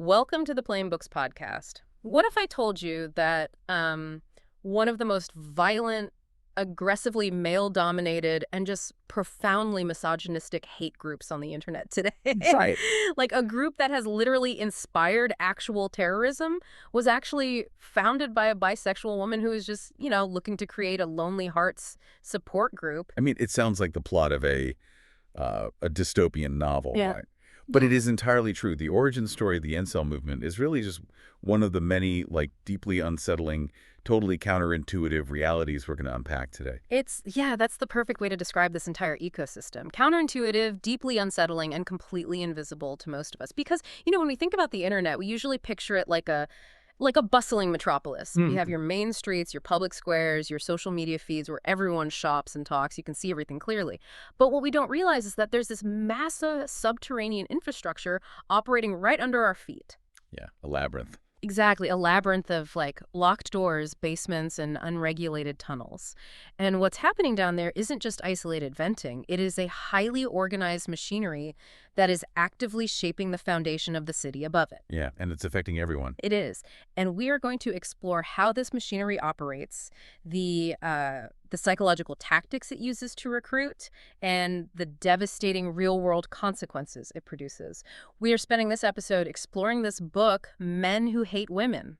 Welcome to the Plain Books podcast. What if I told you that one of the most violent, aggressively male-dominated, and just profoundly misogynistic hate groups on the internet today, Right. like a group that has literally inspired actual terrorism, was actually founded by a bisexual woman who is just, looking to create a Lonely Hearts support group? I mean, it sounds like the plot of a dystopian novel, Yeah. right? But it is entirely true. The origin story of the Incel movement is really just one of the many, deeply unsettling, totally counterintuitive realities we're going to unpack today. That's the perfect way to describe this entire ecosystem. Counterintuitive, deeply unsettling, and completely invisible to most of us. Because, when we think about the internet, we usually picture it like a bustling metropolis. You have your main streets, your public squares, your social media feeds where everyone shops and talks. You can see everything clearly. But what we don't realize is that there's this massive subterranean infrastructure operating right under our feet. Yeah, a labyrinth. Exactly, a labyrinth of locked doors, basements, and unregulated tunnels. And what's happening down there isn't just isolated venting. It is a highly organized machinery that is actively shaping the foundation of the city above it. Yeah, and it's affecting everyone. It is. And we are going to explore how this machinery operates, the psychological tactics it uses to recruit, and the devastating real-world consequences it produces. We are spending this episode exploring this book, Men Who Hate Women.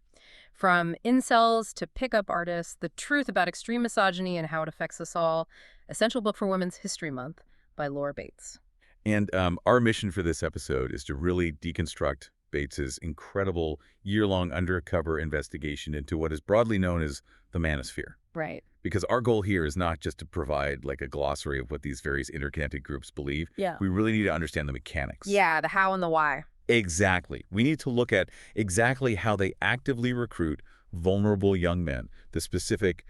From incels to pickup artists, the truth about extreme misogyny and how it affects us all. Essential book for Women's History Month by Laura Bates. And our mission for this episode is to really deconstruct Bates's incredible year-long undercover investigation into what is broadly known as the manosphere. Right. Because our goal here is not just to provide a glossary of what these various interconnected groups believe. Yeah. We really need to understand the mechanics. Yeah, the how and the why. Exactly. We need to look at exactly how they actively recruit vulnerable young men, the specific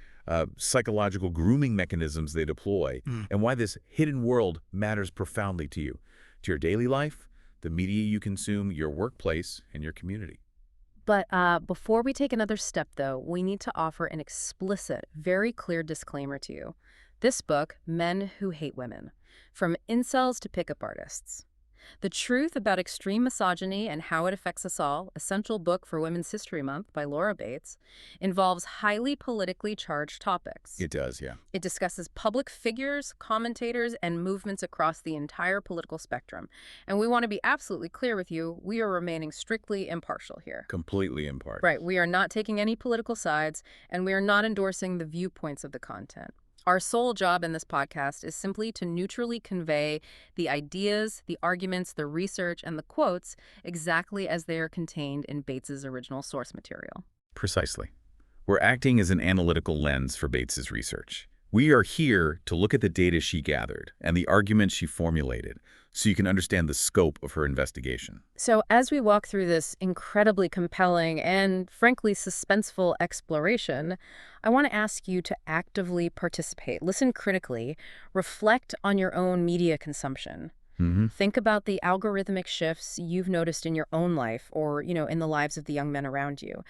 psychological grooming mechanisms they deploy, and why this hidden world matters profoundly to you, to your daily life, the media you consume, your workplace, and your community. But before we take another step, though, we need to offer an explicit, very clear disclaimer to you. This book, Men Who Hate Women, From Incels to Pickup Artists. The Truth About Extreme Misogyny and How It Affects Us All, Essential Book for Women's History Month by Laura Bates, involves highly politically charged topics. It does, yeah. It discusses public figures, commentators, and movements across the entire political spectrum. And we want to be absolutely clear with you, we are remaining strictly impartial here. Completely impartial. Right, we are not taking any political sides, and we are not endorsing the viewpoints of the content. Our sole job in this podcast is simply to neutrally convey the ideas, the arguments, the research, and the quotes exactly as they are contained in Bates's original source material. Precisely. We're acting as an analytical lens for Bates's research. We are here to look at the data she gathered and the arguments she formulated so you can understand the scope of her investigation. So as we walk through this incredibly compelling and, frankly, suspenseful exploration, I want to ask you to actively participate, listen critically, reflect on your own media consumption. Think about the algorithmic shifts you've noticed in your own life or, in the lives of the young men around you.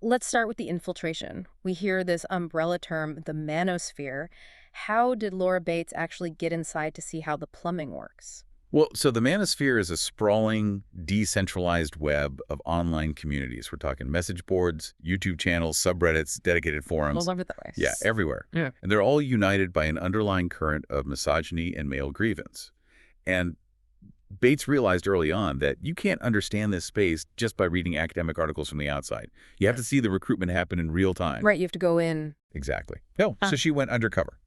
Let's start with the infiltration. We hear this umbrella term, the manosphere. How did Laura Bates actually get inside to see how the plumbing works? Well, so the manosphere is a sprawling, decentralized web of online communities. We're talking message boards, YouTube channels, subreddits, dedicated forums. All over the place. Yeah, everywhere. Yeah. And they're all united by an underlying current of misogyny and male grievance. And Bates realized early on that you can't understand this space just by reading academic articles from the outside. You have to see the recruitment happen in real time. Right, you have to go in. Exactly. So she went undercover.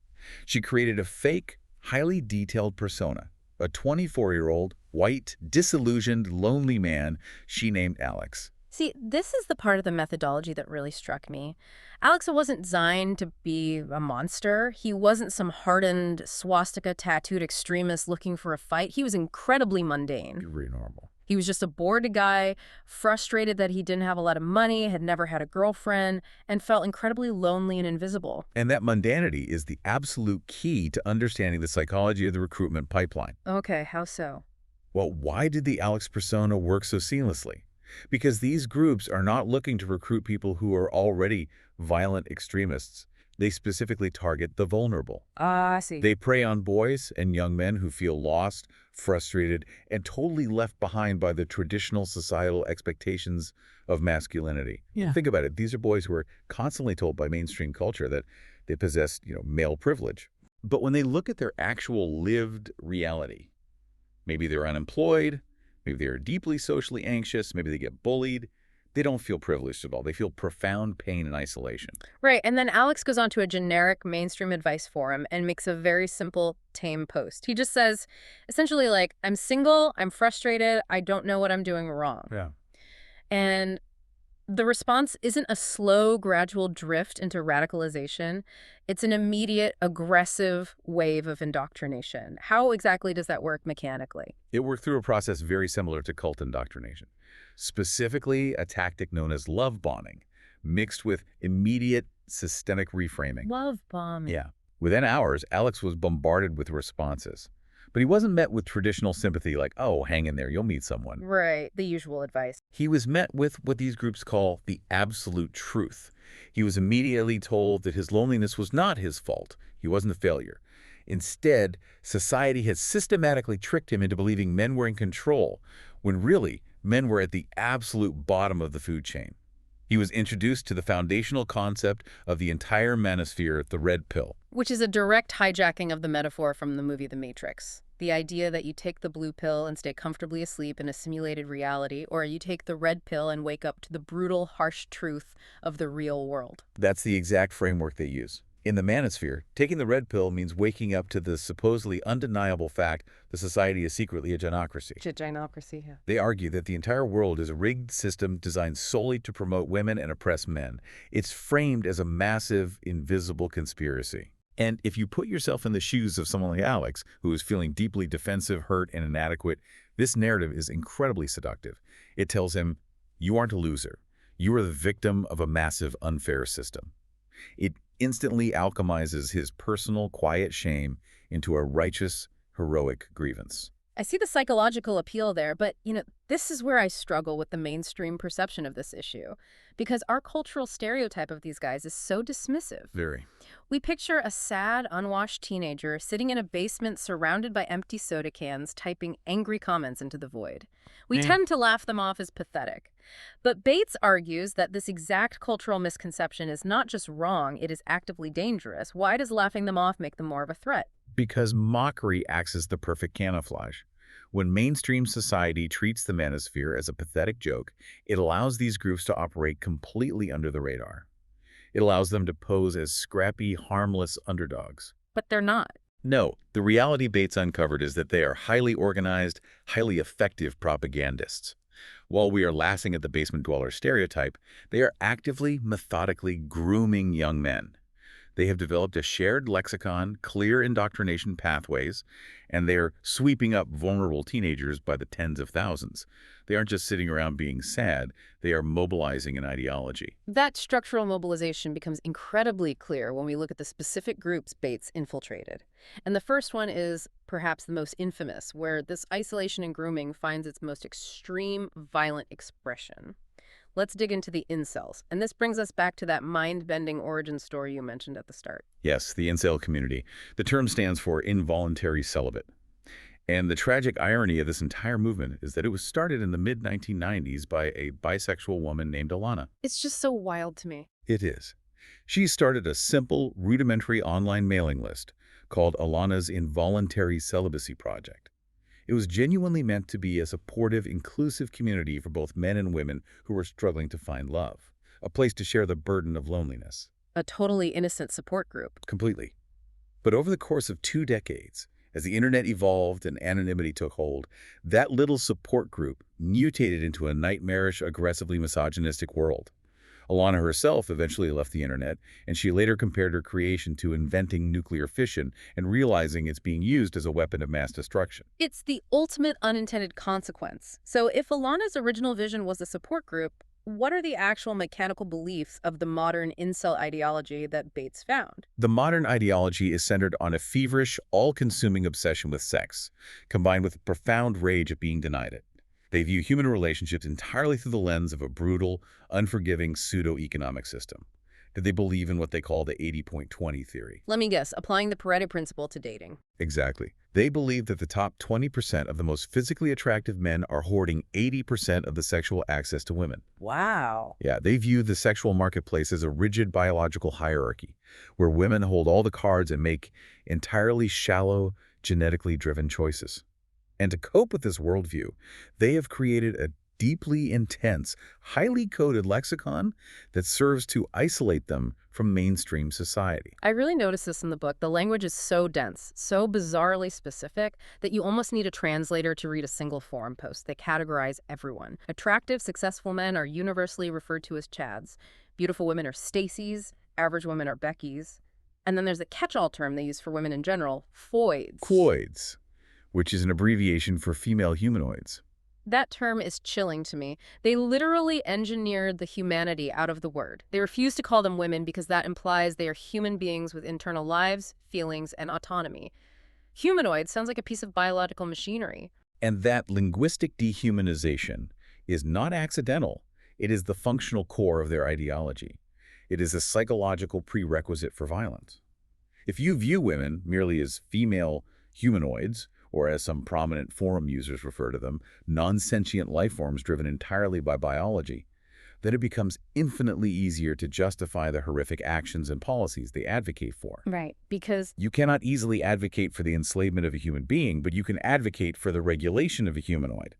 She created a fake, highly detailed persona, a 24-year-old, white, disillusioned, lonely man she named Alex. See, this is the part of the methodology that really struck me. Alex wasn't designed to be a monster. He wasn't some hardened, swastika-tattooed extremist looking for a fight. He was incredibly mundane. Very normal. He was just a bored guy, frustrated that he didn't have a lot of money, had never had a girlfriend, and felt incredibly lonely and invisible. And that mundanity is the absolute key to understanding the psychology of the recruitment pipeline. Okay, how so? Well, why did the Alex persona work so seamlessly? Because these groups are not looking to recruit people who are already violent extremists. They specifically target the vulnerable. Ah, I see. They prey on boys and young men who feel lost, frustrated, and totally left behind by the traditional societal expectations of masculinity. Yeah. Think about it. These are boys who are constantly told by mainstream culture that they possess, male privilege. But when they look at their actual lived reality, maybe they're unemployed, maybe they're deeply socially anxious, maybe they get bullied, they don't feel privileged at all. They feel profound pain and isolation. Right, and then Alex goes on to a generic mainstream advice forum and makes a very simple, tame post. He just says, essentially like, I'm single, I'm frustrated, I don't know what I'm doing wrong. Yeah. And the response isn't a slow, gradual drift into radicalization. It's an immediate, aggressive wave of indoctrination. How exactly does that work mechanically? It worked through a process very similar to cult indoctrination, specifically a tactic known as love bombing, mixed with immediate systemic reframing. Love bombing. Yeah. Within hours, Alex was bombarded with responses. But he wasn't met with traditional sympathy like, oh, hang in there, you'll meet someone. Right, the usual advice. He was met with what these groups call the absolute truth. He was immediately told that his loneliness was not his fault. He wasn't a failure. Instead, society had systematically tricked him into believing men were in control, when really, men were at the absolute bottom of the food chain. He was introduced to the foundational concept of the entire manosphere, the red pill. Which is a direct hijacking of the metaphor from the movie The Matrix. The idea that you take the blue pill and stay comfortably asleep in a simulated reality, or you take the red pill and wake up to the brutal, harsh truth of the real world. That's the exact framework they use. In the manosphere, taking the red pill means waking up to the supposedly undeniable fact that society is secretly a genocracy. Genocracy, yeah. They argue that the entire world is a rigged system designed solely to promote women and oppress men. It's framed as a massive, invisible conspiracy. And if you put yourself in the shoes of someone like Alex, who is feeling deeply defensive, hurt, and inadequate, this narrative is incredibly seductive. It tells him, you aren't a loser. You are the victim of a massive, unfair system. It instantly alchemizes his personal, quiet shame into a righteous, heroic grievance. I see the psychological appeal there, but, this is where I struggle with the mainstream perception of this issue, because our cultural stereotype of these guys is so dismissive. Very. We picture a sad, unwashed teenager sitting in a basement surrounded by empty soda cans, typing angry comments into the void. We tend to laugh them off as pathetic. But Bates argues that this exact cultural misconception is not just wrong, it is actively dangerous. Why does laughing them off make them more of a threat? Because mockery acts as the perfect camouflage. When mainstream society treats the manosphere as a pathetic joke, it allows these groups to operate completely under the radar. It allows them to pose as scrappy, harmless underdogs. But they're not. No, the reality Bates uncovered is that they are highly organized, highly effective propagandists. While we are laughing at the basement dweller stereotype, they are actively, methodically grooming young men. They have developed a shared lexicon, clear indoctrination pathways, and they are sweeping up vulnerable teenagers by the tens of thousands. They aren't just sitting around being sad, they are mobilizing an ideology. That structural mobilization becomes incredibly clear when we look at the specific groups Bates infiltrated. And the first one is perhaps the most infamous, where this isolation and grooming finds its most extreme, violent expression. Let's dig into the incels. And this brings us back to that mind-bending origin story you mentioned at the start. Yes, the incel community. The term stands for involuntary celibate. And the tragic irony of this entire movement is that it was started in the mid-1990s by a bisexual woman named Alana. It's just so wild to me. It is. She started a simple, rudimentary online mailing list called Alana's Involuntary Celibacy Project. It was genuinely meant to be a supportive, inclusive community for both men and women who were struggling to find love, a place to share the burden of loneliness. A totally innocent support group. Completely. But over the course of 2 decades, as the internet evolved and anonymity took hold, that little support group mutated into a nightmarish, aggressively misogynistic world. Alana herself eventually left the internet, and she later compared her creation to inventing nuclear fission and realizing it's being used as a weapon of mass destruction. It's the ultimate unintended consequence. So if Alana's original vision was a support group, what are the actual mechanical beliefs of the modern incel ideology that Bates found? The modern ideology is centered on a feverish, all-consuming obsession with sex, combined with profound rage at being denied it. They view human relationships entirely through the lens of a brutal, unforgiving pseudo-economic system. They believe in what they call the 80-point-20 theory. Let me guess, applying the Pareto principle to dating. Exactly. They believe that the top 20% of the most physically attractive men are hoarding 80% of the sexual access to women. Wow. Yeah, they view the sexual marketplace as a rigid biological hierarchy, where women hold all the cards and make entirely shallow, genetically driven choices. And to cope with this worldview, they have created a deeply intense, highly coded lexicon that serves to isolate them from mainstream society. I really noticed this in the book. The language is so dense, so bizarrely specific, that you almost need a translator to read a single forum post. They categorize everyone. Attractive, successful men are universally referred to as Chads. Beautiful women are Stacys. Average women are Beckys. And then there's a catch-all term they use for women in general, Foids. Quoids, which is an abbreviation for female humanoids. That term is chilling to me. They literally engineered the humanity out of the word. They refuse to call them women because that implies they are human beings with internal lives, feelings, and autonomy. Humanoid sounds like a piece of biological machinery. And that linguistic dehumanization is not accidental. It is the functional core of their ideology. It is a psychological prerequisite for violence. If you view women merely as female humanoids, or as some prominent forum users refer to them, non-sentient life forms driven entirely by biology, then it becomes infinitely easier to justify the horrific actions and policies they advocate for. Right, because You cannot easily advocate for the enslavement of a human being, but you can advocate for the regulation of a humanoid.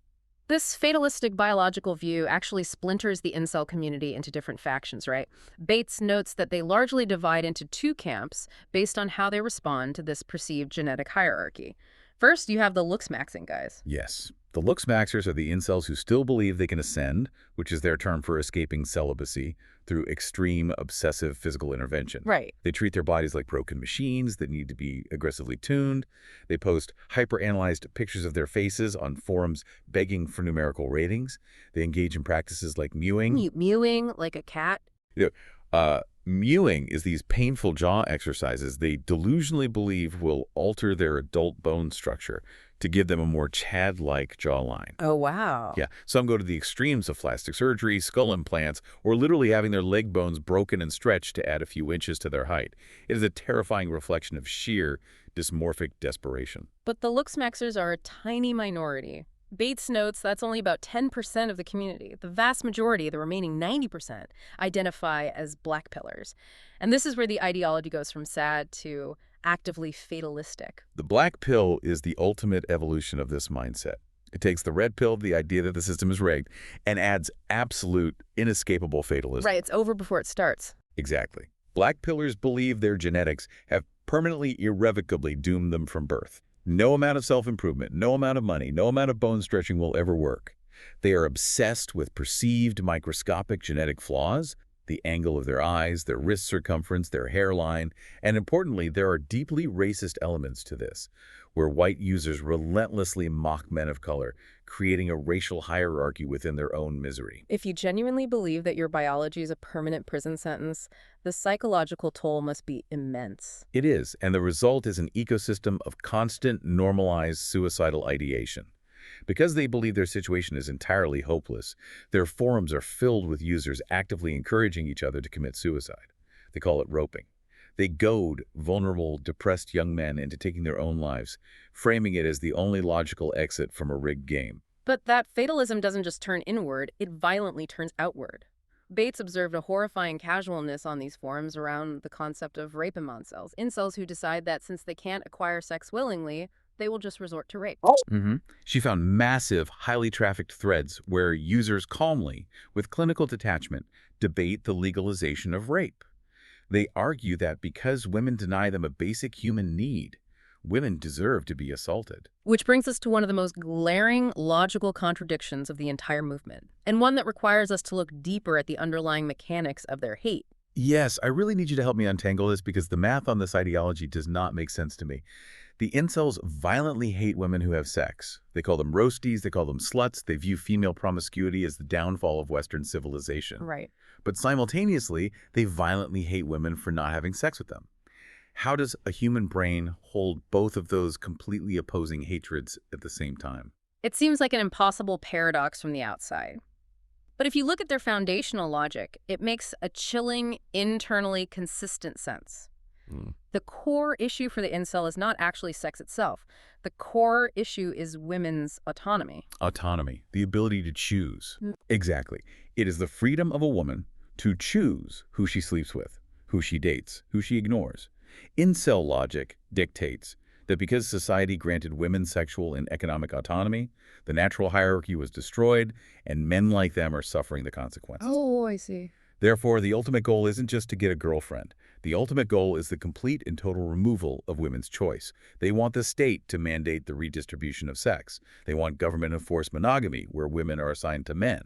this fatalistic biological view actually splinters the incel community into different factions, right? Bates notes that they largely divide into two camps based on how they respond to this perceived genetic hierarchy. First, you have the looks-maxing guys. Yes. The looks-maxers are the incels who still believe they can ascend, which is their term for escaping celibacy, through extreme obsessive physical intervention. Right. They treat their bodies like broken machines that need to be aggressively tuned. They post hyper-analyzed pictures of their faces on forums begging for numerical ratings. They engage in practices like mewing. Mewing like a cat. You know, mewing is these painful jaw exercises they delusionally believe will alter their adult bone structure to give them a more Chad-like jawline. Oh, wow. Yeah, some go to the extremes of plastic surgery, skull implants, or literally having their leg bones broken and stretched to add a few inches to their height. It is a terrifying reflection of sheer dysmorphic desperation. But the looks-maxers are a tiny minority. Bates notes that's only about 10% of the community. The vast majority, the remaining 90%, identify as black pillars. And this is where the ideology goes from sad to actively fatalistic. The black pill is the ultimate evolution of this mindset. It takes the red pill, the idea that the system is rigged, and adds absolute, inescapable fatalism. Right, it's over before it starts. Exactly. Black pillars believe their genetics have permanently, irrevocably doomed them from birth. No amount of self-improvement, no amount of money, no amount of bone stretching will ever work. They are obsessed with perceived microscopic genetic flaws, the angle of their eyes, their wrist circumference, their hairline, and importantly, there are deeply racist elements to this, where white users relentlessly mock men of color, creating a racial hierarchy within their own misery. If you genuinely believe that your biology is a permanent prison sentence, the psychological toll must be immense. It is, and the result is an ecosystem of constant, normalized suicidal ideation. Because they believe their situation is entirely hopeless, their forums are filled with users actively encouraging each other to commit suicide. They call it roping. They goad vulnerable, depressed young men into taking their own lives, framing it as the only logical exit from a rigged game. But that fatalism doesn't just turn inward, it violently turns outward. Bates observed a horrifying casualness on these forums around the concept of rape in incels. Incels who decide that since they can't acquire sex willingly, they will just resort to rape. She found massive, highly trafficked threads where users calmly, with clinical detachment, debate the legalization of rape. They argue that because women deny them a basic human need, women deserve to be assaulted. Which brings us to one of the most glaring logical contradictions of the entire movement, and one that requires us to look deeper at the underlying mechanics of their hate. Yes, I really need you to help me untangle this because the math on this ideology does not make sense to me. The incels violently hate women who have sex. They call them roasties, they call them sluts, they view female promiscuity as the downfall of Western civilization. Right. But simultaneously, they violently hate women for not having sex with them. How does a human brain hold both of those completely opposing hatreds at the same time? It seems like an impossible paradox from the outside. But if you look at their foundational logic, it makes a chilling, internally consistent sense. Mm. The core issue for the incel is not actually sex itself. The core issue is women's autonomy. Autonomy, the ability to choose. Mm. Exactly. It is the freedom of a woman to choose who she sleeps with, who she dates, who she ignores. Incel logic dictates that because society granted women sexual and economic autonomy, the natural hierarchy was destroyed, and men like them are suffering the consequences. Oh, I see. Therefore, the ultimate goal isn't just to get a girlfriend. The ultimate goal is the complete and total removal of women's choice. They want the state to mandate the redistribution of sex. They want government-enforced monogamy, where women are assigned to men.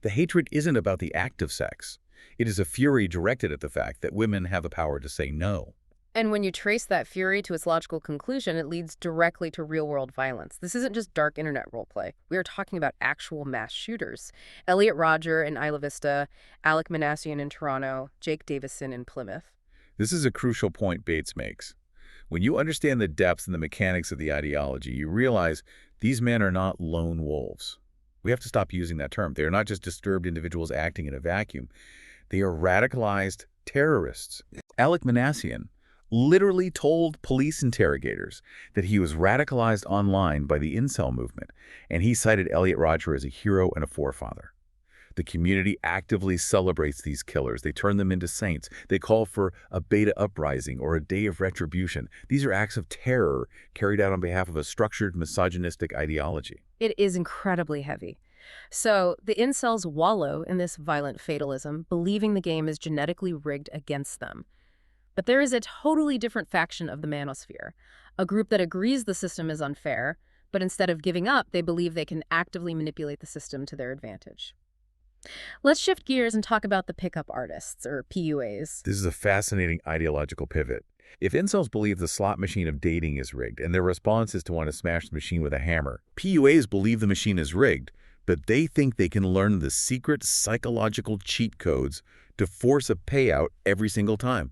The hatred isn't about the act of sex. It is a fury directed at the fact that women have the power to say no. And when you trace that fury to its logical conclusion, it leads directly to real-world violence. This isn't just dark internet roleplay. We are talking about actual mass shooters. Elliot Rodger in Isla Vista, Alec Manassian in Toronto, Jake Davison in Plymouth. This is a crucial point Bates makes. When you understand the depths and the mechanics of the ideology, you realize these men are not lone wolves. We have to stop using that term. They are not just disturbed individuals acting in a vacuum. They are radicalized terrorists. Alec Manassian literally told police interrogators that he was radicalized online by the incel movement, and he cited Elliot Rodger as a hero and a forefather. The community actively celebrates these killers. They turn them into saints. They call for a beta uprising or a day of retribution. These are acts of terror carried out on behalf of a structured misogynistic ideology. It is incredibly heavy. So the incels wallow in this violent fatalism, believing the game is genetically rigged against them. But there is a totally different faction of the manosphere, a group that agrees the system is unfair, but instead of giving up, they believe they can actively manipulate the system to their advantage. Let's shift gears and talk about the pickup artists, or PUAs. This is a fascinating ideological pivot. If incels believe the slot machine of dating is rigged and their response is to want to smash the machine with a hammer, PUAs believe the machine is rigged, but they think they can learn the secret psychological cheat codes to force a payout every single time.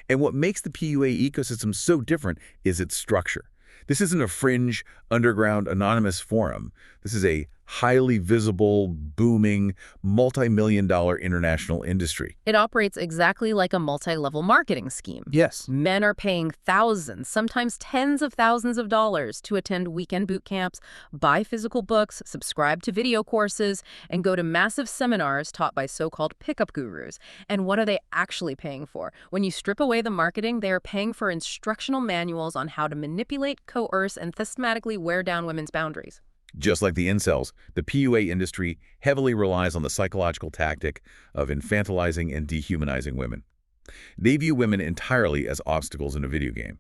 And what makes the PUA ecosystem so different is its structure. This isn't a fringe, underground, anonymous forum. This is a highly visible, booming, multi-million-dollar international industry. It operates exactly like a multi-level marketing scheme. Yes. Men are paying thousands, sometimes tens of thousands of dollars to attend weekend boot camps, buy physical books, subscribe to video courses, and go to massive seminars taught by so-called pickup gurus. And what are they actually paying for? When you strip away the marketing, they are paying for instructional manuals on how to manipulate, coerce, and systematically wear down women's boundaries. Just like the incels, the PUA industry heavily relies on the psychological tactic of infantilizing and dehumanizing women. They view women entirely as obstacles in a video game.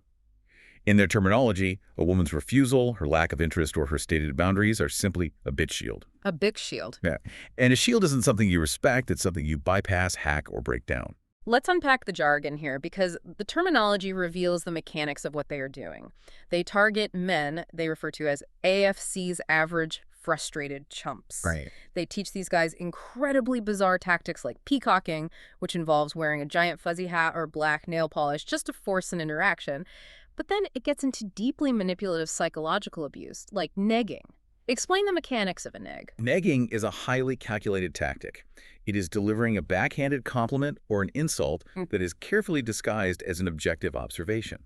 In their terminology, a woman's refusal, her lack of interest, or her stated boundaries are simply a bitch shield. A big shield. Yeah. And a shield isn't something you respect, it's something you bypass, hack, or break down. Let's unpack the jargon here, because the terminology reveals the mechanics of what they are doing. They target men they refer to as AFC's average frustrated chumps. Right. They teach these guys incredibly bizarre tactics like peacocking, which involves wearing a giant fuzzy hat or black nail polish just to force an interaction. But then it gets into deeply manipulative psychological abuse, like negging. Explain the mechanics of a neg. Negging is a highly calculated tactic. It is delivering a backhanded compliment or an insult that is carefully disguised as an objective observation.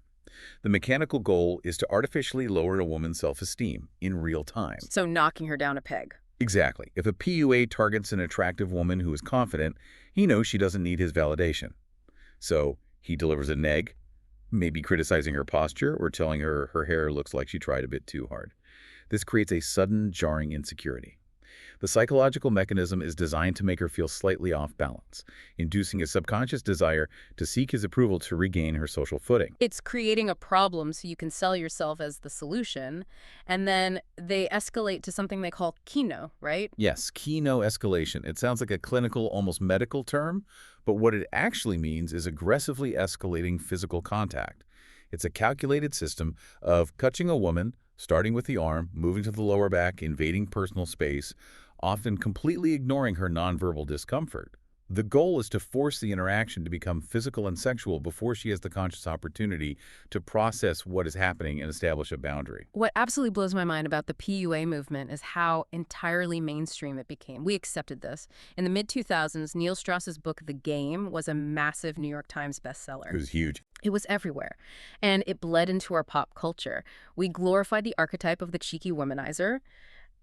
The mechanical goal is to artificially lower a woman's self-esteem in real time. So knocking her down a peg. Exactly. If a PUA targets an attractive woman who is confident, he knows she doesn't need his validation. So he delivers a neg, maybe criticizing her posture or telling her her hair looks like she tried a bit too hard. This creates a sudden, jarring insecurity. The psychological mechanism is designed to make her feel slightly off balance, inducing a subconscious desire to seek his approval to regain her social footing. It's creating a problem so you can sell yourself as the solution, and then they escalate to something they call kino, right? Yes, kino escalation. It sounds like a clinical, almost medical term, but what it actually means is aggressively escalating physical contact. It's a calculated system of touching a woman, starting with the arm, moving to the lower back, invading personal space, often completely ignoring her nonverbal discomfort. The goal is to force the interaction to become physical and sexual before she has the conscious opportunity to process what is happening and establish a boundary. What absolutely blows my mind about the PUA movement is how entirely mainstream it became. We accepted this. In the mid-2000s, Neil Strauss's book The Game was a massive New York Times bestseller. It was huge. It was everywhere, and it bled into our pop culture. We glorified the archetype of the cheeky womanizer.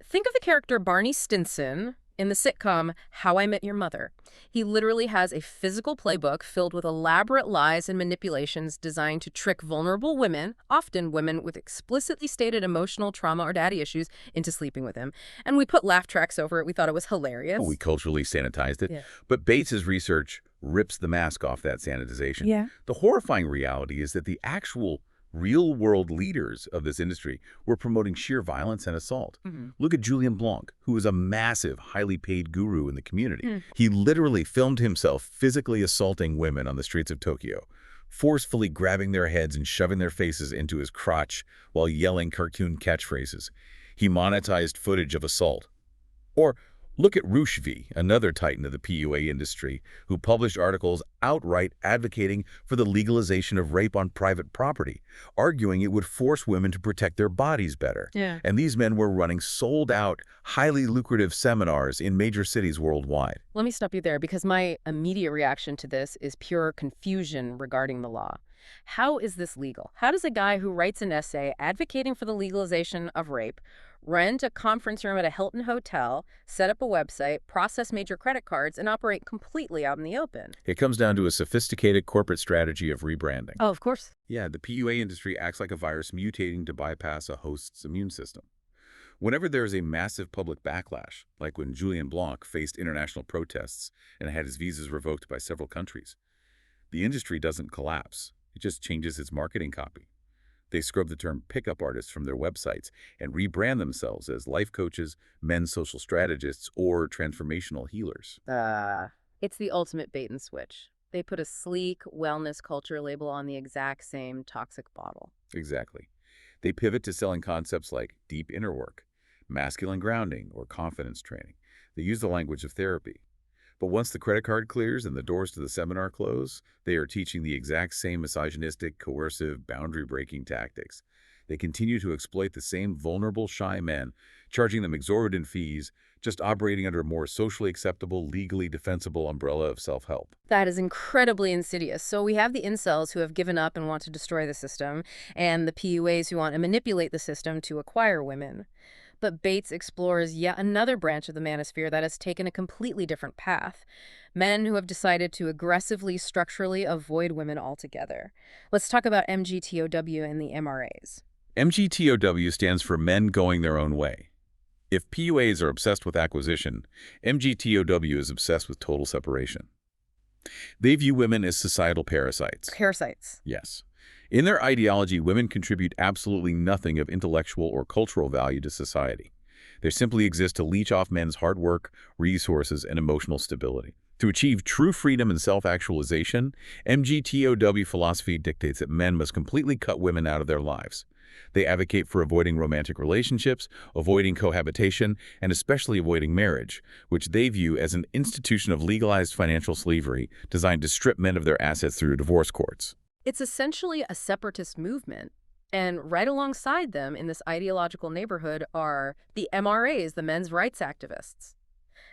Think of the character Barney Stinson in the sitcom How I Met Your Mother. He literally has a physical playbook filled with elaborate lies and manipulations designed to trick vulnerable women, often women with explicitly stated emotional trauma or daddy issues, into sleeping with him. And we put laugh tracks over it. We thought it was hilarious. We culturally sanitized it. Yeah. But Bates's research rips the mask off that sanitization. Yeah. The horrifying reality is that the actual real-world leaders of this industry were promoting sheer violence and assault. Look at Julien Blanc, who is a massive, highly paid guru in the community. He literally filmed himself physically assaulting women on the streets of Tokyo, forcefully grabbing their heads and shoving their faces into his crotch while yelling cartoon catchphrases. He monetized footage of assault. Or look at Rushvi, another titan of the PUA industry, who published articles outright advocating for the legalization of rape on private property, arguing it would force women to protect their bodies better. Yeah. And these men were running sold-out, highly lucrative seminars in major cities worldwide. Let me stop you there because my immediate reaction to this is pure confusion regarding the law. How is this legal? How does a guy who writes an essay advocating for the legalization of rape rent a conference room at a Hilton hotel, set up a website, process major credit cards, and operate completely out in the open? It comes down to a sophisticated corporate strategy of rebranding. Oh, of course. Yeah, the PUA industry acts like a virus mutating to bypass a host's immune system. Whenever there is a massive public backlash, like when Julien Blanc faced international protests and had his visas revoked by several countries, the industry doesn't collapse. It just changes its marketing copy. They scrub the term pickup artists from their websites and rebrand themselves as life coaches, men's social strategists, or transformational healers. It's the ultimate bait and switch. They put a sleek wellness culture label on the exact same toxic bottle. Exactly. They pivot to selling concepts like deep inner work, masculine grounding, or confidence training. They use the language of therapy. But once the credit card clears and the doors to the seminar close, they are teaching the exact same misogynistic, coercive, boundary-breaking tactics. They continue to exploit the same vulnerable, shy men, charging them exorbitant fees, just operating under a more socially acceptable, legally defensible umbrella of self-help. That is incredibly insidious. So we have the incels who have given up and want to destroy the system, and the PUAs who want to manipulate the system to acquire women. But Bates explores yet another branch of the manosphere that has taken a completely different path. Men who have decided to aggressively, structurally avoid women altogether. Let's talk about MGTOW and the MRAs. MGTOW stands for Men Going Their Own Way. If PUAs are obsessed with acquisition, MGTOW is obsessed with total separation. They view women as societal parasites. Parasites. Yes. In their ideology, women contribute absolutely nothing of intellectual or cultural value to society. They simply exist to leech off men's hard work, resources, and emotional stability. To achieve true freedom and self-actualization, MGTOW philosophy dictates that men must completely cut women out of their lives. They advocate for avoiding romantic relationships, avoiding cohabitation, and especially avoiding marriage, which they view as an institution of legalized financial slavery designed to strip men of their assets through divorce courts. It's essentially a separatist movement. And right alongside them in this ideological neighborhood are the MRAs, the men's rights activists.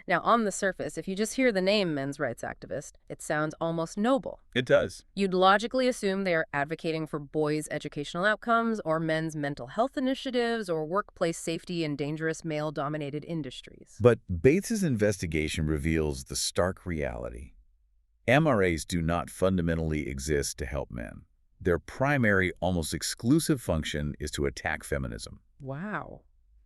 Now, on the surface, if you just hear the name men's rights activist, it sounds almost noble. It does. You'd logically assume they are advocating for boys' educational outcomes or men's mental health initiatives or workplace safety in dangerous male-dominated industries. But Bates's investigation reveals the stark reality. MRAs do not fundamentally exist to help men. Their primary, almost exclusive function is to attack feminism. Wow.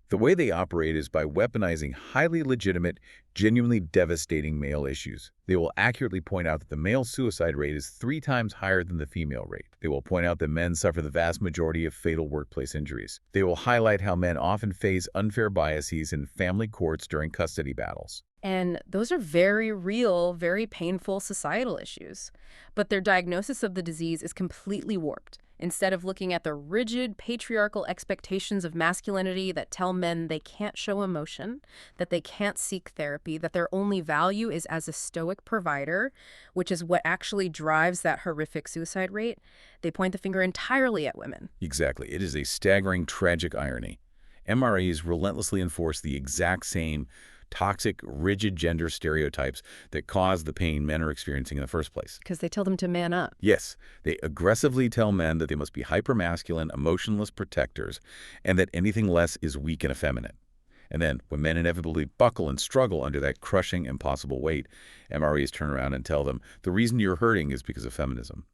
The way they operate is by weaponizing highly legitimate, genuinely devastating male issues. They will accurately point out that the male suicide rate is 3 times higher than the female rate. They will point out that men suffer the vast majority of fatal workplace injuries. They will highlight how men often face unfair biases in family courts during custody battles. And those are very real, very painful societal issues. But their diagnosis of the disease is completely warped. Instead of looking at the rigid patriarchal expectations of masculinity that tell men they can't show emotion, that they can't seek therapy, that their only value is as a stoic provider, which is what actually drives that horrific suicide rate, they point the finger entirely at women. Exactly. It is a staggering, tragic irony. MRAs relentlessly enforce the exact same toxic, rigid gender stereotypes that cause the pain men are experiencing in the first place. Because they tell them to man up. Yes, they aggressively tell men that they must be hypermasculine, emotionless protectors, and that anything less is weak and effeminate. And then, when men inevitably buckle and struggle under that crushing, impossible weight, MRAs turn around and tell them the reason you're hurting is because of feminism.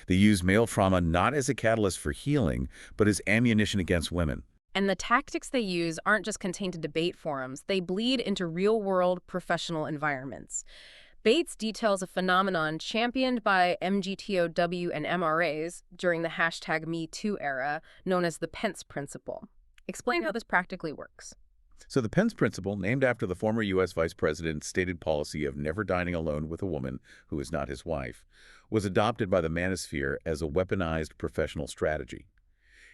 They use male trauma not as a catalyst for healing, but as ammunition against women. And the tactics they use aren't just contained to debate forums. They bleed into real-world professional environments. Bates details a phenomenon championed by MGTOW and MRAs during the #MeToo era, known as the Pence Principle. Explain how this practically works. So the Pence Principle, named after the former U.S. Vice President's stated policy of never dining alone with a woman who is not his wife, was adopted by the manosphere as a weaponized professional strategy.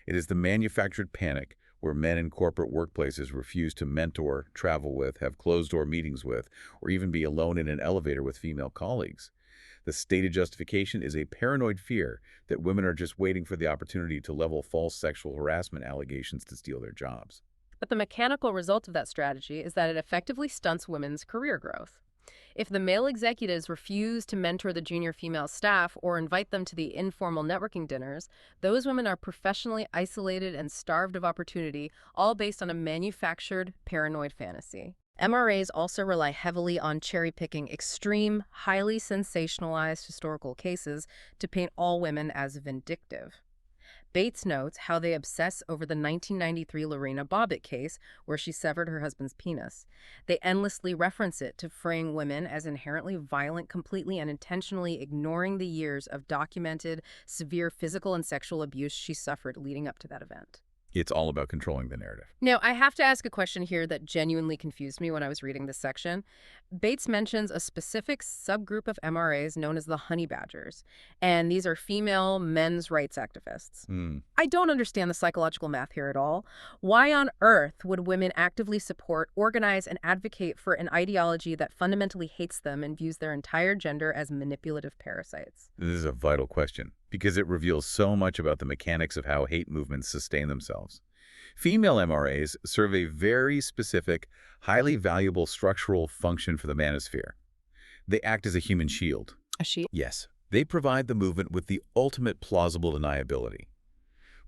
It is the manufactured panic where men in corporate workplaces refuse to mentor, travel with, have closed-door meetings with, or even be alone in an elevator with female colleagues. The stated justification is a paranoid fear that women are just waiting for the opportunity to level false sexual harassment allegations to steal their jobs. But the mechanical result of that strategy is that it effectively stunts women's career growth. If the male executives refuse to mentor the junior female staff or invite them to the informal networking dinners, those women are professionally isolated and starved of opportunity, all based on a manufactured, paranoid fantasy. MRAs also rely heavily on cherry-picking extreme, highly sensationalized historical cases to paint all women as vindictive. Bates notes how they obsess over the 1993 Lorena Bobbitt case, where she severed her husband's penis. They endlessly reference it to frame women as inherently violent, completely and intentionally ignoring the years of documented, severe physical and sexual abuse she suffered leading up to that event. It's all about controlling the narrative. Now, I have to ask a question here that genuinely confused me when I was reading this section. Bates mentions a specific subgroup of MRAs known as the honey badgers, and these are female men's rights activists. I don't understand the psychological math here at all. Why on earth would women actively support, organize, and advocate for an ideology that fundamentally hates them and views their entire gender as manipulative parasites? This is a vital question because it reveals so much about the mechanics of how hate movements sustain themselves. Female MRAs serve a very specific, highly valuable structural function for the manosphere. They act as a human shield. A she? Yes, they provide the movement with the ultimate plausible deniability.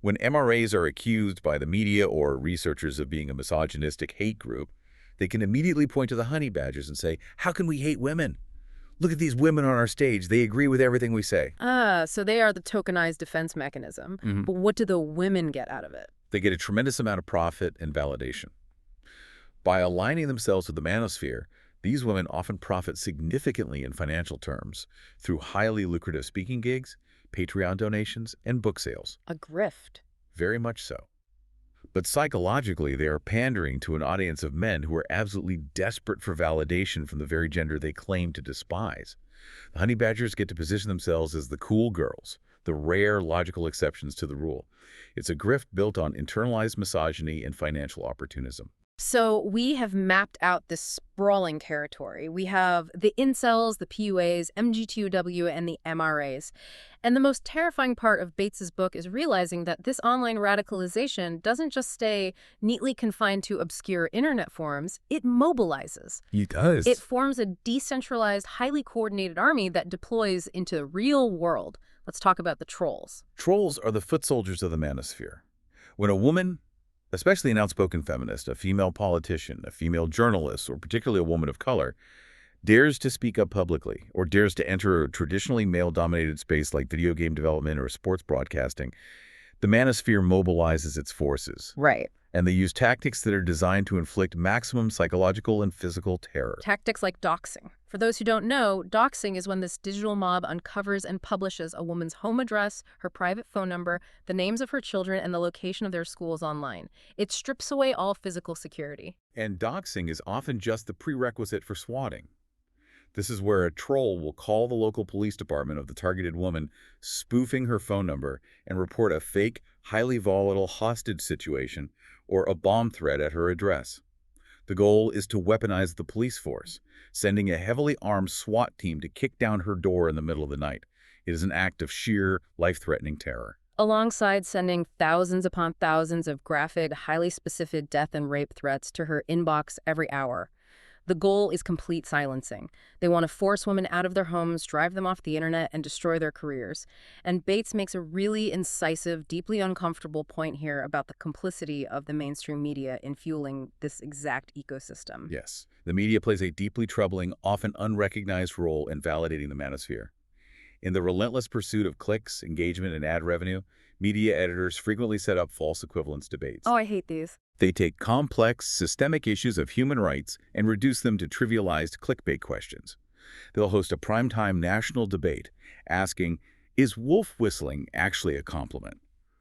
When MRAs are accused by the media or researchers of being a misogynistic hate group, they can immediately point to the honey badgers and say, "How can we hate women? Look at these women on our stage. They agree with everything we say." So they are the tokenized defense mechanism. But what do the women get out of it? They get a tremendous amount of profit and validation. By aligning themselves with the manosphere, these women often profit significantly in financial terms through highly lucrative speaking gigs, Patreon donations, and book sales. A grift. Very much so. But psychologically, they are pandering to an audience of men who are absolutely desperate for validation from the very gender they claim to despise. The honey badgers get to position themselves as the cool girls, the rare logical exceptions to the rule. It's a grift built on internalized misogyny and financial opportunism. So we have mapped out this sprawling territory. We have the incels, the PUAs, MGTOW, and the MRAs. And the most terrifying part of Bates's book is realizing that this online radicalization doesn't just stay neatly confined to obscure internet forums. It mobilizes. It does. It forms a decentralized, highly coordinated army that deploys into the real world. Let's talk about the trolls. Trolls are the foot soldiers of the manosphere. When a woman, especially an outspoken feminist, a female politician, a female journalist, or particularly a woman of color, dares to speak up publicly or dares to enter a traditionally male-dominated space like video game development or sports broadcasting, the manosphere mobilizes its forces. Right. And they use tactics that are designed to inflict maximum psychological and physical terror. Tactics like doxing. For those who don't know, doxing is when this digital mob uncovers and publishes a woman's home address, her private phone number, the names of her children, and the location of their schools online. It strips away all physical security. And doxing is often just the prerequisite for swatting. This is where a troll will call the local police department of the targeted woman, spoofing her phone number, and report a fake, highly volatile hostage situation or a bomb threat at her address. The goal is to weaponize the police force, sending a heavily armed SWAT team to kick down her door in the middle of the night. It is an act of sheer, life-threatening terror. Alongside sending thousands upon thousands of graphic, highly specific death and rape threats to her inbox every hour. The goal is complete silencing. They want to force women out of their homes, drive them off the internet, and destroy their careers. And Bates makes a really incisive, deeply uncomfortable point here about the complicity of the mainstream media in fueling this exact ecosystem. Yes, the media plays a deeply troubling, often unrecognized role in validating the manosphere. In the relentless pursuit of clicks, engagement, and ad revenue, media editors frequently set up false equivalence debates. Oh, I hate these. They take complex, systemic issues of human rights and reduce them to trivialized clickbait questions. They'll host a primetime national debate asking, is wolf whistling actually a compliment?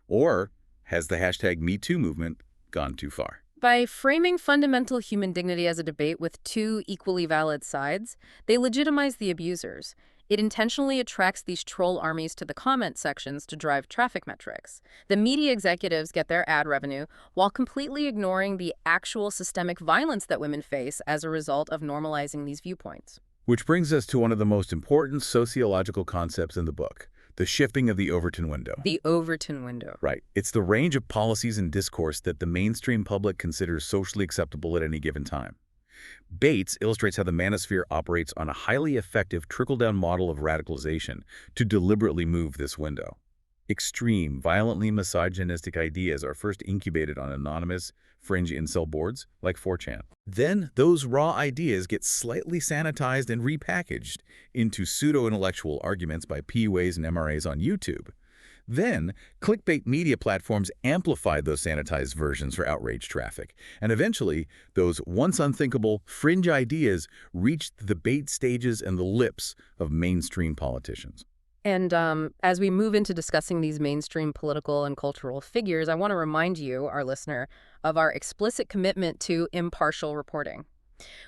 Or has the hashtag #MeToo movement gone too far? By framing fundamental human dignity as a debate with two equally valid sides, they legitimize the abusers. It intentionally attracts these troll armies to the comment sections to drive traffic metrics. The media executives get their ad revenue while completely ignoring the actual systemic violence that women face as a result of normalizing these viewpoints. Which brings us to one of the most important sociological concepts in the book, the shifting of the Overton window. The Overton window. Right. It's the range of policies and discourse that the mainstream public considers socially acceptable at any given time. Bates illustrates how the manosphere operates on a highly effective trickle-down model of radicalization to deliberately move this window. Extreme, violently misogynistic ideas are first incubated on anonymous, fringe incel boards like 4chan. Then, those raw ideas get slightly sanitized and repackaged into pseudo-intellectual arguments by PUAs and MRAs on YouTube. Then, clickbait media platforms amplify those sanitized versions for outrage traffic. And eventually, those once unthinkable fringe ideas reach the debate stages and the lips of mainstream politicians. And as we move into discussing these mainstream political and cultural figures, I want to remind you, our listener, of our explicit commitment to impartial reporting.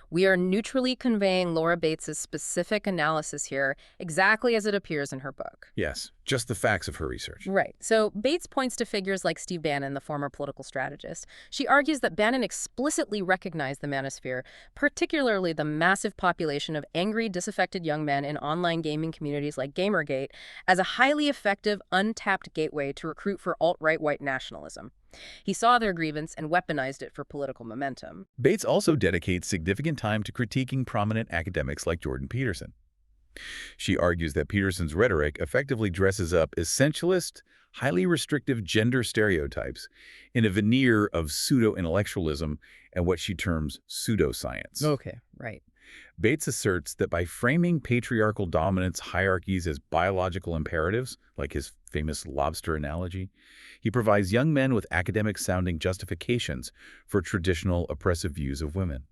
We are neutrally conveying Laura Bates's specific analysis here exactly as it appears in her book. Yes, just the facts of her research. Right. So Bates points to figures like Steve Bannon, the former political strategist. She argues that Bannon explicitly recognized the manosphere, particularly the massive population of angry, disaffected young men in online gaming communities like Gamergate, as a highly effective, untapped gateway to recruit for alt-right white nationalism. He saw their grievance and weaponized it for political momentum. Bates also dedicates significant time to critiquing prominent academics like Jordan Peterson. She argues that Peterson's rhetoric effectively dresses up essentialist, highly restrictive gender stereotypes in a veneer of pseudo-intellectualism and what she terms pseudoscience. Okay, right. Bates asserts that by framing patriarchal dominance hierarchies as biological imperatives, like his famous lobster analogy, he provides young men with academic-sounding justifications for traditional oppressive views of women.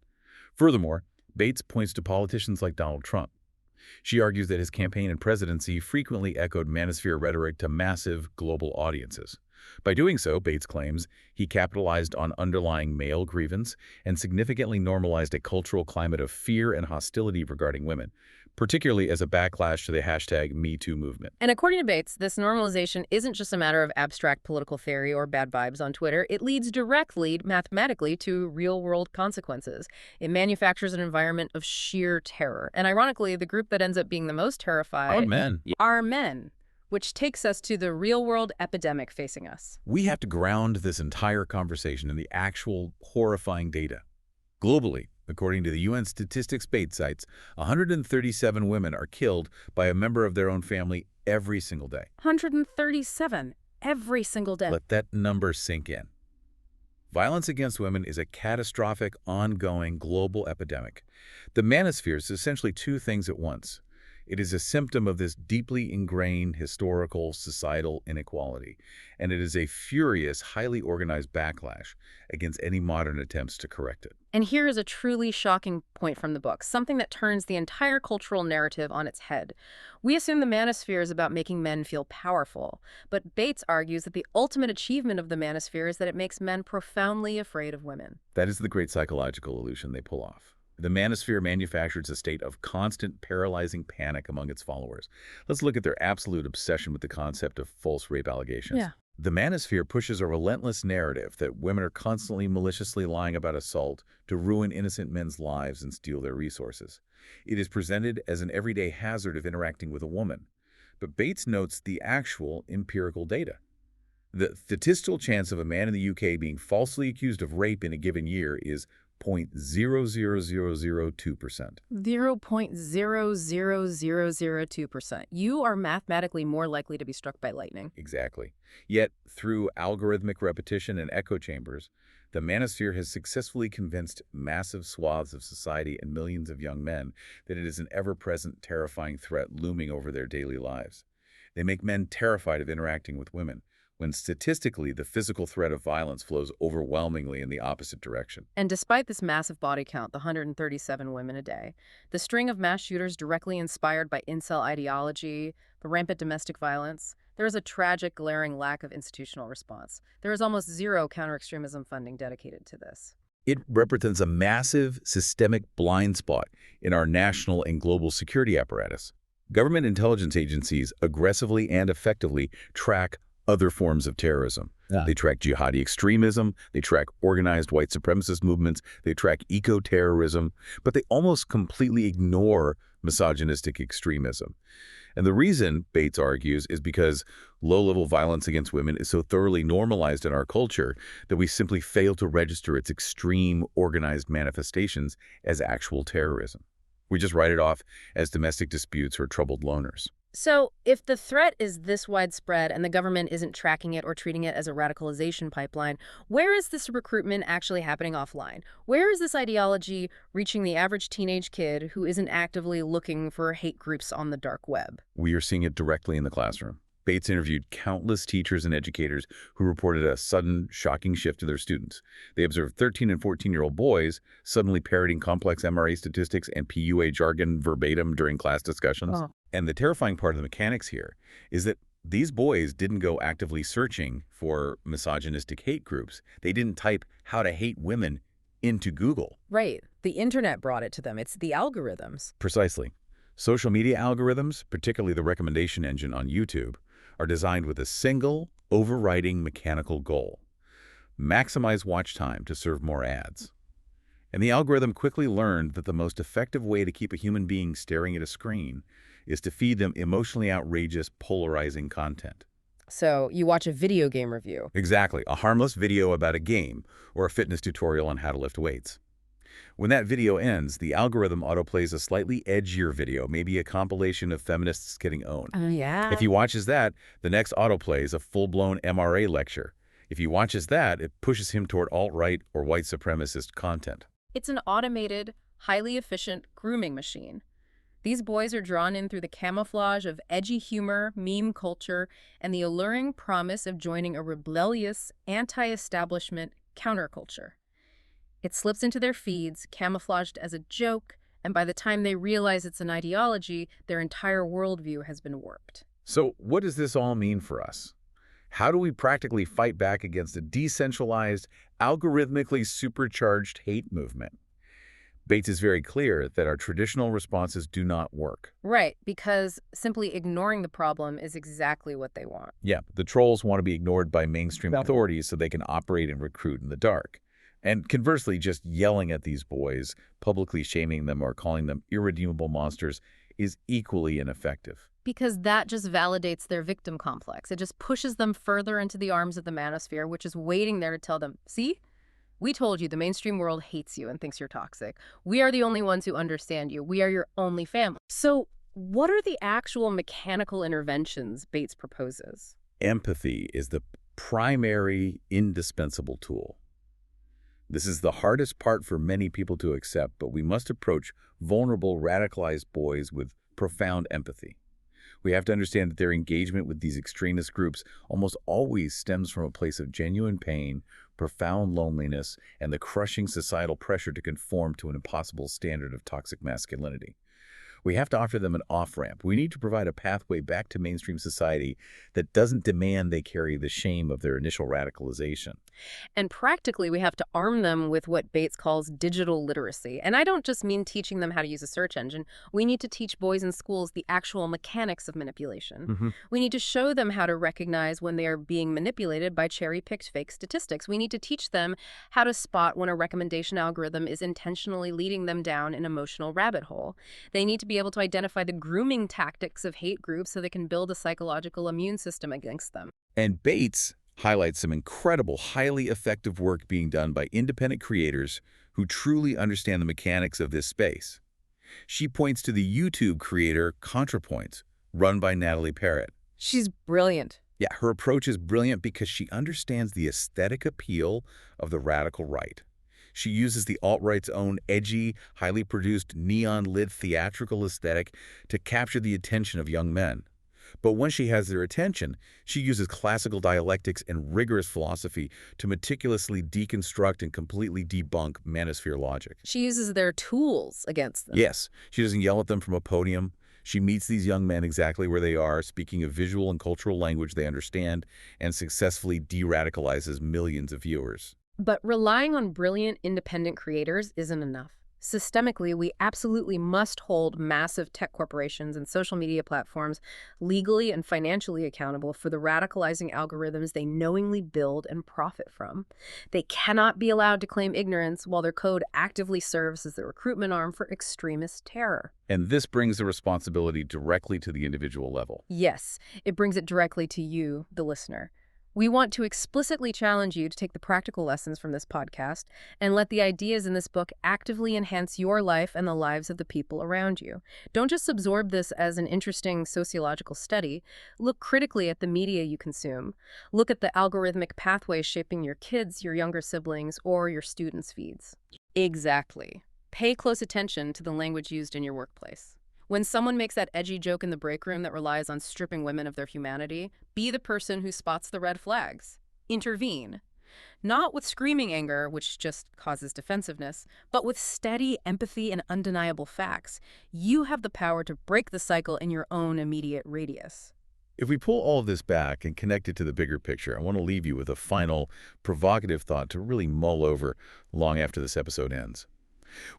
Furthermore, Bates points to politicians like Donald Trump. She argues that his campaign and presidency frequently echoed manosphere rhetoric to massive global audiences. By doing so, Bates claims, he capitalized on underlying male grievance and significantly normalized a cultural climate of fear and hostility regarding women, particularly as a backlash to the hashtag #MeToo movement. And according to Bates, this normalization isn't just a matter of abstract political theory or bad vibes on Twitter. It leads directly, mathematically, to real-world consequences. It manufactures an environment of sheer terror. And ironically, the group that ends up being the most terrified are men, which takes us to the real-world epidemic facing us. We have to ground this entire conversation in the actual horrifying data. Globally, according to the UN statistics Bates cites, 137 women are killed by a member of their own family every single day. 137 every single day. Let that number sink in. Violence against women is a catastrophic, ongoing global epidemic. The manosphere is essentially two things at once. It is a symptom of this deeply ingrained historical, societal inequality, and it is a furious, highly organized backlash against any modern attempts to correct it. And here is a truly shocking point from the book, something that turns the entire cultural narrative on its head. We assume the manosphere is about making men feel powerful, but Bates argues that the ultimate achievement of the manosphere is that it makes men profoundly afraid of women. That is the great psychological illusion they pull off. The manosphere manufactures a state of constant paralyzing panic among its followers. Let's look at their absolute obsession with the concept of false rape allegations. Yeah. The manosphere pushes a relentless narrative that women are constantly maliciously lying about assault to ruin innocent men's lives and steal their resources. It is presented as an everyday hazard of interacting with a woman. But Bates notes the actual empirical data. The statistical chance of a man in the UK being falsely accused of rape in a given year is 0.00002%. 0.00002%. You are mathematically more likely to be struck by lightning. Exactly. Yet, through algorithmic repetition and echo chambers, the manosphere has successfully convinced massive swaths of society and millions of young men that it is an ever-present, terrifying threat looming over their daily lives. They make men terrified of interacting with women, when statistically the physical threat of violence flows overwhelmingly in the opposite direction. And despite this massive body count, the 137 women a day, the string of mass shooters directly inspired by incel ideology, the rampant domestic violence, there is a tragic, glaring lack of institutional response. There is almost zero counter-extremism funding dedicated to this. It represents a massive systemic blind spot in our national and global security apparatus. Government intelligence agencies aggressively and effectively track other forms of terrorism. Yeah. They track jihadi extremism, they track organized white supremacist movements, they track eco-terrorism, but they almost completely ignore misogynistic extremism. And the reason, Bates argues, is because low-level violence against women is so thoroughly normalized in our culture that we simply fail to register its extreme, organized manifestations as actual terrorism. We just write it off as domestic disputes or troubled loners. So, if the threat is this widespread and the government isn't tracking it or treating it as a radicalization pipeline, where is this recruitment actually happening offline? Where is this ideology reaching the average teenage kid who isn't actively looking for hate groups on the dark web? We are seeing it directly in the classroom. Bates interviewed countless teachers and educators who reported a sudden, shocking shift to their students. They observed 13 and 14-year-old boys suddenly parroting complex MRA statistics and PUA jargon verbatim during class discussions. Oh. And the terrifying part of the mechanics here is that these boys didn't go actively searching for misogynistic hate groups. They didn't type "how to hate women" into Google. Right. The internet brought it to them. It's the algorithms. Precisely. Social media algorithms, particularly the recommendation engine on YouTube, are designed with a single, overriding mechanical goal: maximize watch time to serve more ads. And the algorithm quickly learned that the most effective way to keep a human being staring at a screen is to feed them emotionally outrageous, polarizing content. So, you watch a video game review. Exactly, a harmless video about a game or a fitness tutorial on how to lift weights. When that video ends, the algorithm autoplays a slightly edgier video, maybe a compilation of feminists getting owned. Oh, yeah. If he watches that, the next autoplay is a full-blown MRA lecture. If he watches that, it pushes him toward alt-right or white supremacist content. It's an automated, highly efficient grooming machine. These boys are drawn in through the camouflage of edgy humor, meme culture, and the alluring promise of joining a rebellious, anti-establishment counterculture. It slips into their feeds, camouflaged as a joke, and by the time they realize it's an ideology, their entire worldview has been warped. So what does this all mean for us? How do we practically fight back against a decentralized, algorithmically supercharged hate movement? Bates is very clear that our traditional responses do not work. Right, because simply ignoring the problem is exactly what they want. Yeah, the trolls want to be ignored by mainstream authorities so they can operate and recruit in the dark. And conversely, just yelling at these boys, publicly shaming them or calling them irredeemable monsters is equally ineffective. Because that just validates their victim complex. It just pushes them further into the arms of the manosphere, which is waiting there to tell them, see? We told you the mainstream world hates you and thinks you're toxic. We are the only ones who understand you. We are your only family. So what are the actual mechanical interventions Bates proposes? Empathy is the primary, indispensable tool. This is the hardest part for many people to accept, but we must approach vulnerable, radicalized boys with profound empathy. We have to understand that their engagement with these extremist groups almost always stems from a place of genuine pain, profound loneliness, and the crushing societal pressure to conform to an impossible standard of toxic masculinity. We have to offer them an off-ramp. We need to provide a pathway back to mainstream society that doesn't demand they carry the shame of their initial radicalization. And practically, we have to arm them with what Bates calls digital literacy. And I don't just mean teaching them how to use a search engine. We need to teach boys in schools the actual mechanics of manipulation. Hmm. We need to show them how to recognize when they are being manipulated by cherry-picked fake statistics. We need to teach them how to spot when a recommendation algorithm is intentionally leading them down an emotional rabbit hole. They need to be able to identify the grooming tactics of hate groups so they can build a psychological immune system against them. And Bates highlights some incredible, highly effective work being done by independent creators who truly understand the mechanics of this space. She points to the YouTube creator ContraPoints, run by Natalie Parrott. She's brilliant. Yeah, her approach is brilliant because she understands the aesthetic appeal of the radical right. She uses the alt-right's own edgy, highly produced, neon-lit theatrical aesthetic to capture the attention of young men. But once she has their attention, she uses classical dialectics and rigorous philosophy to meticulously deconstruct and completely debunk manosphere logic. She uses their tools against them. Yes, she doesn't yell at them from a podium. She meets these young men exactly where they are, speaking a visual and cultural language they understand, and successfully de-radicalizes millions of viewers. But relying on brilliant independent creators isn't enough. Systemically, we absolutely must hold massive tech corporations and social media platforms legally and financially accountable for the radicalizing algorithms they knowingly build and profit from. They cannot be allowed to claim ignorance while their code actively serves as the recruitment arm for extremist terror. And this brings the responsibility directly to the individual level. Yes, it brings it directly to you, the listener. We want to explicitly challenge you to take the practical lessons from this podcast and let the ideas in this book actively enhance your life and the lives of the people around you. Don't just absorb this as an interesting sociological study. Look critically at the media you consume. Look at the algorithmic pathways shaping your kids, your younger siblings, or your students' feeds. Exactly. Pay close attention to the language used in your workplace. When someone makes that edgy joke in the break room that relies on stripping women of their humanity, be the person who spots the red flags. Intervene. Not with screaming anger, which just causes defensiveness, but with steady empathy and undeniable facts. You have the power to break the cycle in your own immediate radius. If we pull all of this back and connect it to the bigger picture, I want to leave you with a final, provocative thought to really mull over long after this episode ends.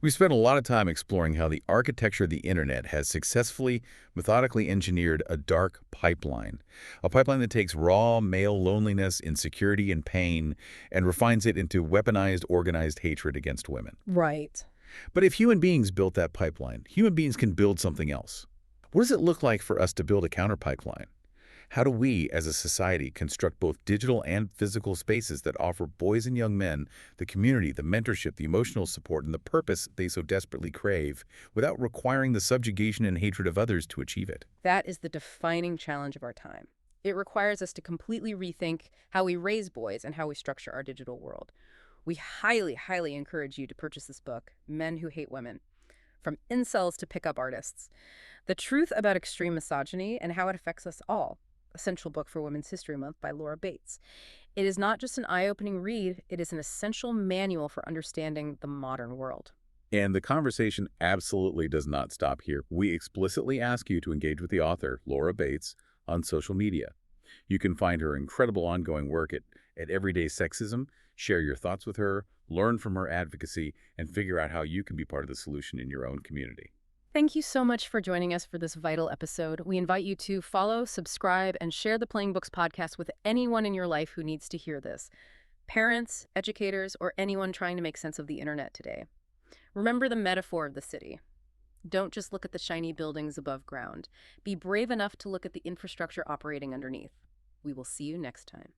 We've spent a lot of time exploring how the architecture of the internet has successfully, methodically engineered a dark pipeline. A pipeline that takes raw male loneliness, insecurity, and pain and refines it into weaponized, organized hatred against women. Right. But if human beings built that pipeline, human beings can build something else. What does it look like for us to build a counter pipeline? How do we, as a society, construct both digital and physical spaces that offer boys and young men the community, the mentorship, the emotional support, and the purpose they so desperately crave, without requiring the subjugation and hatred of others to achieve it? That is the defining challenge of our time. It requires us to completely rethink how we raise boys and how we structure our digital world. We highly, highly encourage you to purchase this book, Men Who Hate Women, From Incels to Pickup Artists. The Truth About Extreme Misogyny and How It Affects Us All. Essential Book for Women's History Month by Laura Bates. It is not just an eye-opening read, it is an essential manual for understanding the modern world. And the conversation absolutely does not stop here. We explicitly ask you to engage with the author, Laura Bates, on social media. You can find her incredible ongoing work at Everyday Sexism, share your thoughts with her, learn from her advocacy, and figure out how you can be part of the solution in your own community. Thank you so much for joining us for this vital episode. We invite you to follow, subscribe, and share the Playing Books podcast with anyone in your life who needs to hear this. Parents, educators, or anyone trying to make sense of the internet today. Remember the metaphor of the city. Don't just look at the shiny buildings above ground. Be brave enough to look at the infrastructure operating underneath. We will see you next time.